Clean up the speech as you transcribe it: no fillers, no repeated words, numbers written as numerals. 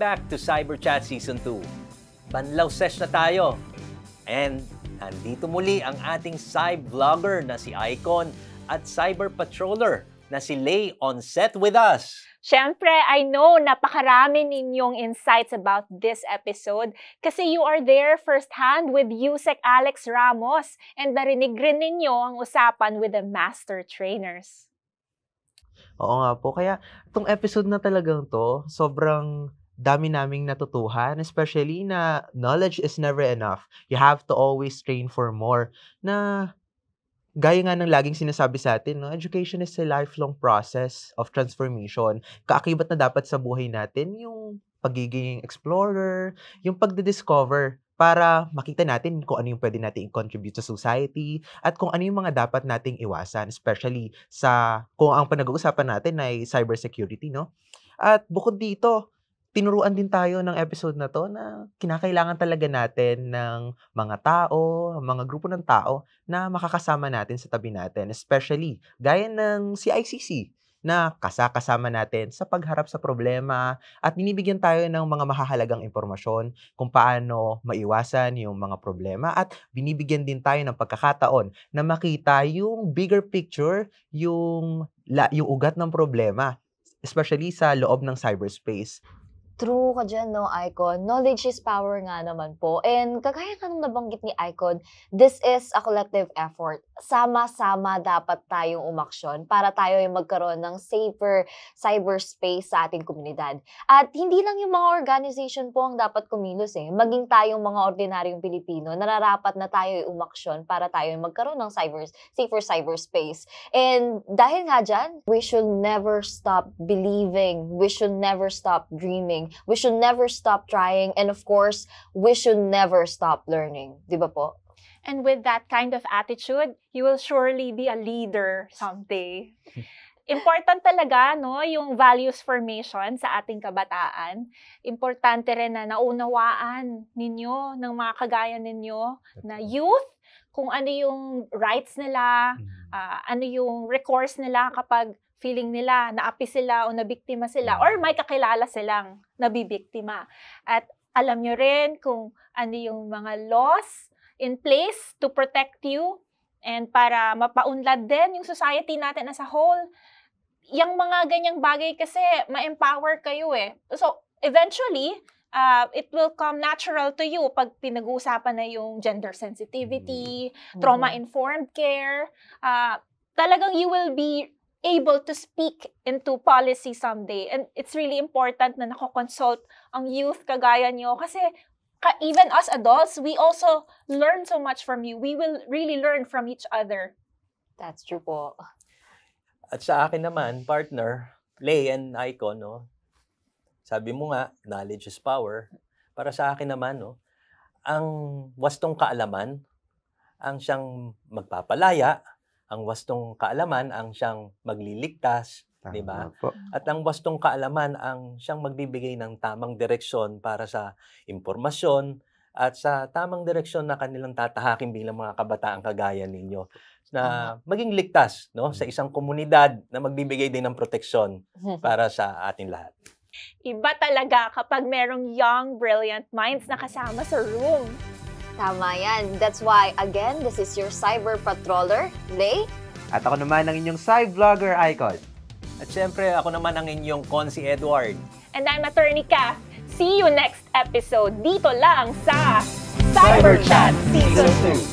back to Cyber Chat Season 2. Banlaw sesh na tayo. And nandito muli ang ating cyber vlogger na si Icon at cyber patroller na si Lay on set with us. Siyempre, I know napakarami ninyong insights about this episode kasi you are there firsthand with Yusek Alex Ramos and narinig rin ninyo ang usapan with the master trainers. Oo nga po. Kaya itong episode na talagang to, sobrang dami naming natutuhan, especially na knowledge is never enough. You have to always train for more. Na gaya nga ng laging sinasabi sa atin, no? Education is a lifelong process of transformation. Kaakibat na dapat sa buhay natin yung pagiging explorer, yung pagdidiscover para makita natin kung ano yung pwede natin i-contribute sa society at kung ano yung mga dapat nating iwasan, especially sa kung ang pinag-uusapan natin ay cybersecurity, no? At bukod dito, tinuruan din tayo ng episode na to na kinakailangan talaga natin ng mga tao, mga grupo ng tao na makakasama natin sa tabi natin, especially gaya ng CICC na kasama natin sa pagharap sa problema at binibigyan tayo ng mga mahahalagang impormasyon kung paano maiwasan yung mga problema at binibigyan din tayo ng pagkakataon na makita yung bigger picture, yung ugat ng problema, especially sa loob ng cyberspace. True ka dyan, no, Icon? Knowledge is power nga naman po. And kagaya ka nung nabanggit ni Icon, this is a collective effort. Sama-sama dapat tayong umaksyon para tayo ay magkaroon ng safer cyberspace sa ating komunidad. At hindi lang yung mga organization po ang dapat kumilos eh. Maging tayong mga ordinaryong Pilipino, nararapat na tayo ay umaksyon para tayo ay magkaroon ng safer cyberspace. And dahil nga dyan, we should never stop believing. We should never stop dreaming. We should never stop trying, and of course, we should never stop learning. Di ba po? And with that kind of attitude, you will surely be a leader someday. Important talaga, no, yung values formation sa ating kabataan. Importante rin na naunawaan ninyo ng mga kagaya ninyo na youth, kung ano yung rights nila, ano yung recourse nila kapag feeling nila naapi sila o nabiktima sila or may kakilala silang nabibiktima. At alam nyo rin kung ano yung mga laws in place to protect you and para mapaunlad din yung society natin as a whole. Yung mga ganyang bagay kasi ma-empower kayo eh. So eventually, it will come natural to you pag pinag-uusapan na yung gender sensitivity, trauma-informed care. Talagang you will be able to speak into policy someday. And it's really important na nakokonsult ang youth kagaya nyo kasi even us adults, we also learn so much from you. We will really learn from each other. That's true po. At sa akin naman, partner, Lay and Icon, no? Sabi mo nga, knowledge is power. Para sa akin naman, no, ang wastong kaalaman, ang siyang magpapalaya, ang wastong kaalaman ang siyang magliligtas, di ba? At ang wastong kaalaman ang siyang magbibigay ng tamang direksyon para sa impormasyon at sa tamang direksyon na kanilang tatahakin bilang mga kabataan kagaya ninyo na maging ligtas, no, sa isang komunidad na magbibigay din ng proteksyon para sa ating lahat. Iba talaga kapag merong young, brilliant minds na kasama sa room. Tama yan. That's why, again, this is your cyber patroller, Lay. At ako naman ang inyong cyber vlogger, Icon. At syempre, ako naman ang inyong Consi Edward. And I'm Attorney Kath. See you next episode dito lang sa Cyber Chat Season 2.